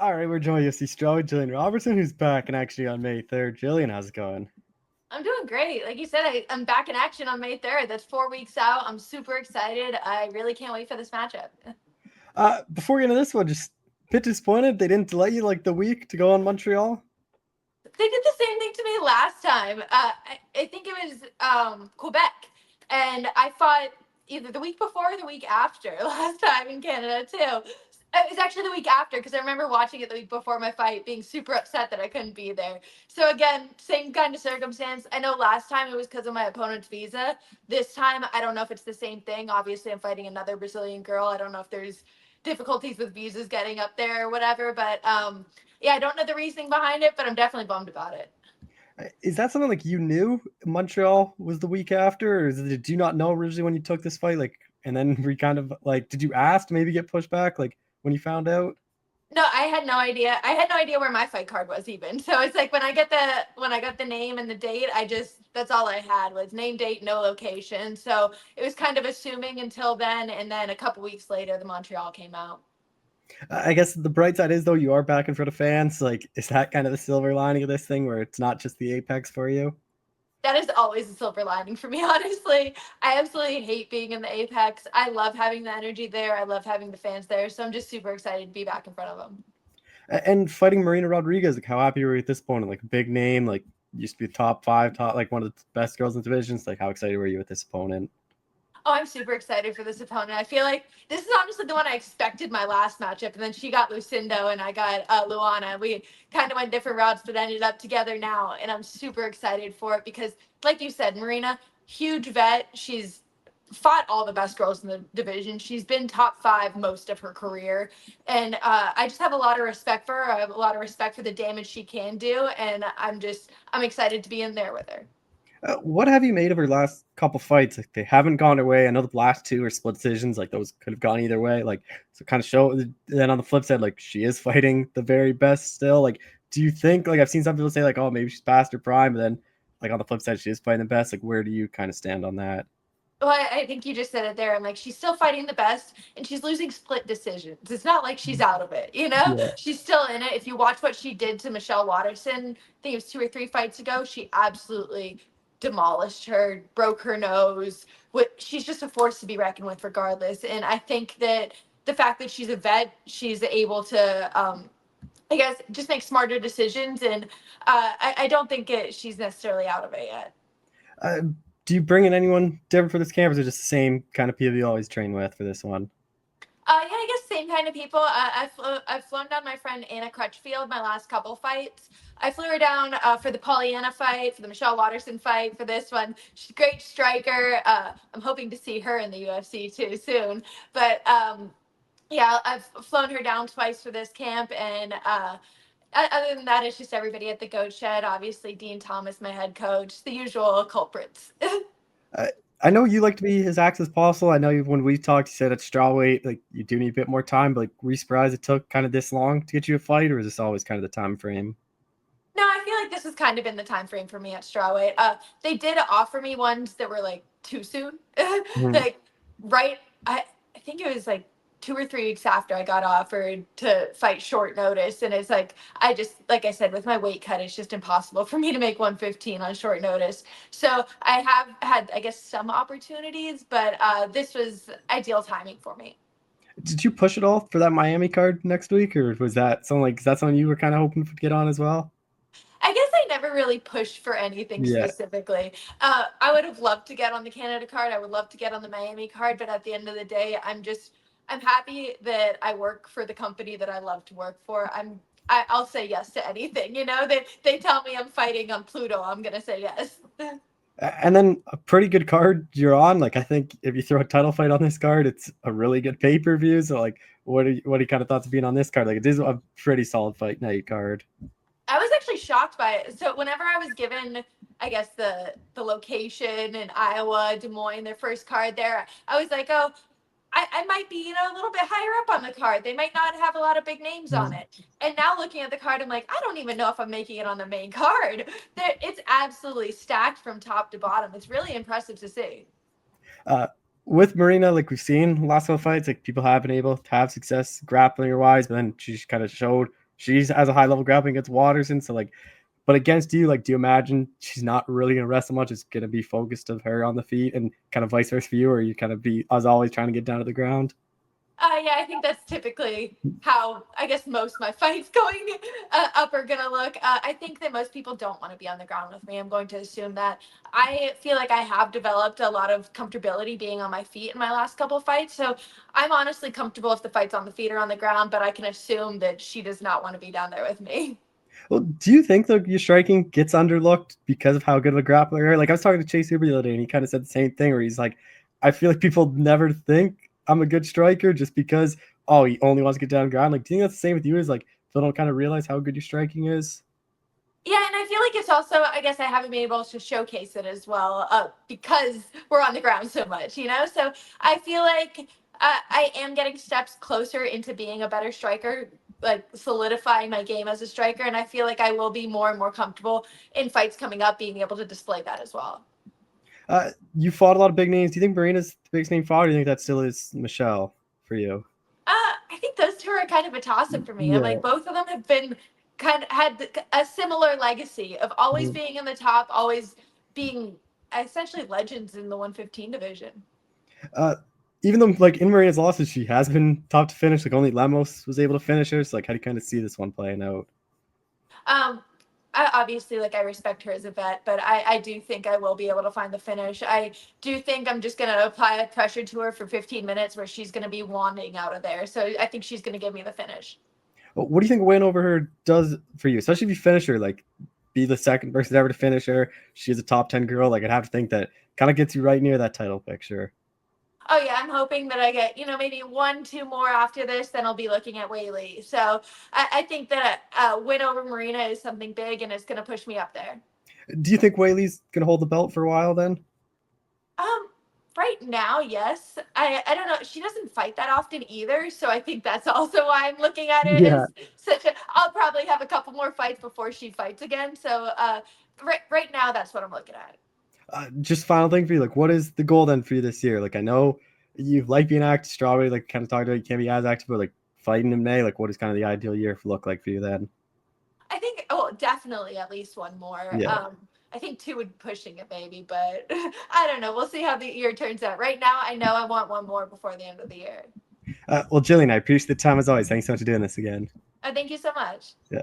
All right, we're joined UFC strawweight Gillian Robertson, who's back and actually on May 3rd. Gillian, how's it going? I'm doing great. Like you said, I'm back in action on May 3rd. That's 4 weeks out. I'm super excited. I really can't wait for this matchup. Before we get into this one, just a bit disappointed they didn't delay you like the week to go on Montreal. They did the same thing to me last time. I think it was Quebec. And I fought either the week before or the week after last time in Canada, too. It was actually the week after because I remember watching it the week before my fight, being super upset that I couldn't be there. So, again, same kind of circumstance. I know last time it was because of my opponent's visa. This time, I don't know if it's the same thing. Obviously, I'm fighting another Brazilian girl. I don't know if there's difficulties with visas getting up there or whatever. But yeah, I don't know the reasoning behind it, but I'm definitely bummed about it. Is that something like you knew Montreal was the week after, or did you not know originally when you took this fight? Like, and then we kind of like, did you ask to maybe get pushed back? Like when you found out? No, I had no idea. I had no idea where my fight card was even. So it's like when I got the name and the date, that's all I had was name, date, no location. So it was kind of assuming until then, and then a couple weeks later, the Montreal came out. I guess the bright side is though you are back in front of fans. Like, is that kind of the silver lining of this thing, where it's not just the apex for you? That is always a silver lining for me, honestly. I absolutely hate being in the Apex. I love having the energy there. I love having the fans there. So I'm just super excited to be back in front of them. And fighting Marina Rodriguez, like how happy were you at this point? Like big name, like used to be top five, top like one of the best girls in the divisions. Like how excited were you with this opponent? Oh, I'm super excited for this opponent. I feel like this is honestly the one I expected my last matchup, and then she got Lucindo and I got Luana. We kind of went different routes, but ended up together now, and I'm super excited for it because, like you said, Marina, huge vet. She's fought all the best girls in the division. She's been top five most of her career, and I just have a lot of respect for her. I have a lot of respect for the damage she can do, and I'm excited to be in there with her. What have you made of her last couple fights? Like they haven't gone her way. I know the last two are split decisions. Like those could have gone either way. Like so, kind of show. Then on the flip side, like she is fighting the very best still. Like, do you think? Like I've seen some people say like, oh, maybe she's past her prime. But then, like on the flip side, she is fighting the best. Like, where do you kind of stand on that? Well, I think you just said it there. I'm like, she's still fighting the best, and she's losing split decisions. It's not like she's out of it, you know? Yeah. She's still in it. If you watch what she did to Michelle Watterson, I think it was 2 or 3 fights ago, she absolutely demolished her, broke her nose. She's just a force to be reckoned with, regardless. And I think that the fact that she's a vet, she's able to, I guess, just make smarter decisions. And I don't think she's necessarily out of it yet. Uh, do you bring in anyone different for this camp, or is it just the same kind of people you always train with for this one? Yeah, I guess same kind of people. I've flown down my friend Anna Crutchfield my last couple fights. I flew her down for the Pollyanna fight, for the Michelle Watterson fight, for this one. She's a great striker. I'm hoping to see her in the UFC too soon. But yeah, I've flown her down twice for this camp, and other than that, it's just everybody at the Goat Shed. Obviously, Dean Thomas, my head coach, the usual culprits. Uh, I know you like to be as active as possible. I know when we talked, you said at strawweight, like you do need a bit more time. But like, were you surprised it took kind of this long to get you a fight, or is this always kind of the time frame? No, I feel like this has kind of been the time frame for me at strawweight. They did offer me ones that were like too soon, Mhm. like right. I think it was like 2 or 3 weeks after I got offered to fight short notice, and it's like I just like I said with my weight cut, it's just impossible for me to make 115 on short notice. So I have had I guess some opportunities, but this was ideal timing for me. Did you push it all for that Miami card next week, or was that something like is that something you were kind of hoping to get on as well? I guess I never really pushed for anything Yeah. specifically. I would have loved to get on the Canada card. I would love to get on the Miami card, but at the end of the day, I'm happy that I work for the company that I love to work for. I'll say yes to anything. You know, they tell me I'm fighting on Pluto. I'm gonna say yes. And then a pretty good card you're on. Like I think if you throw a title fight on this card, it's a really good pay per view. So like, what are you kind of thoughts of being on this card? Like it is a pretty solid fight night card. I was actually shocked by it. So whenever I was given, I guess the location in Iowa, Des Moines, their first card there, I was like, oh, I might be, a little bit higher up on the card. They might not have a lot of big names on it. And now looking at the card, I'm like, I don't even know if I'm making it on the main card. It's absolutely stacked from top to bottom. It's really impressive to see. Uh, with Marina, like we've seen last couple fights, like people have been able to have success grappling or wise, but then she just kind of showed she has a high level grappling against Watterson. So like, but against you, like, do you imagine she's not really gonna wrestle much? It's gonna be focused of her on the feet and kind of vice versa for you, or you kind of be as always trying to get down to the ground? Yeah, I think that's typically how I guess most of my fights going up are gonna look. I think that most people don't want to be on the ground with me. I'm going to assume that. I feel like I have developed a lot of comfortability being on my feet in my last couple of fights. So I'm honestly comfortable if the fight's on the feet or on the ground, but I can assume that she does not want to be down there with me. Well, do you think that your striking gets underlooked because of how good of a grappler you are? Like I was talking to Chase Huber the other day, and he kind of said the same thing, where he's like, I feel like people never think I'm a good striker just because he only wants to get down the ground. Like, do you think that's the same with you? Is like people don't kind of realize how good your striking is? Yeah, and I feel like it's also, I guess I haven't been able to showcase it as well because we're on the ground so much, you know? So I feel like I am getting steps closer into being a better striker, like solidifying my game as a striker. And I feel like I will be more and more comfortable in fights coming up, being able to display that as well. You fought a lot of big names. Do you think Marina's the biggest name fought, or do you think that still is Michelle for you? I think those two are kind of a toss up for me. I'm Yeah. like, both of them have been kind of had a similar legacy of always Mhm. being in the top, always being essentially legends in the 115 division. Uh, Even though like in Marina's losses, she has been top to finish. Like only Lemos was able to finish her. So like, how do you kind of see this one playing out? Um, I obviously like I respect her as a vet, but I do think I will be able to find the finish. I do think I'm just gonna apply pressure to her for 15 minutes where she's gonna be wanting out of there. So I think she's gonna give me the finish. What do you think a win over her does for you, especially if you finish her? Like, be the second person ever to finish her. She's a top 10 girl. Like, I'd have to think that kind of gets you right near that title picture. Oh yeah, I'm hoping that I get, maybe one, two more after this, then I'll be looking at Whaley. So I think that win over Marina is something big and it's gonna push me up there. Do you think Whaley's gonna hold the belt for a while then? Um, right now, yes. I don't know. She doesn't fight that often either, so I think that's also why I'm looking at it Yeah. as such a. I'll probably have a couple more fights before she fights again. So right now, that's what I'm looking at. Just final thing for you. Like, what is the goal then for you this year? Like, I know you like being active, Strawberry. Like, kind of talked about you can't be as active, but like fighting in May. Like, what is kind of the ideal year look like for you then? I think. Oh, definitely at least one more. Yeah. I think two would be pushing it, maybe, but I don't know. We'll see how the year turns out. Right now, I know I want one more before the end of the year. Well, Gillian, I appreciate the time as always. Thanks so much for doing this again. Thank you so much. Yeah.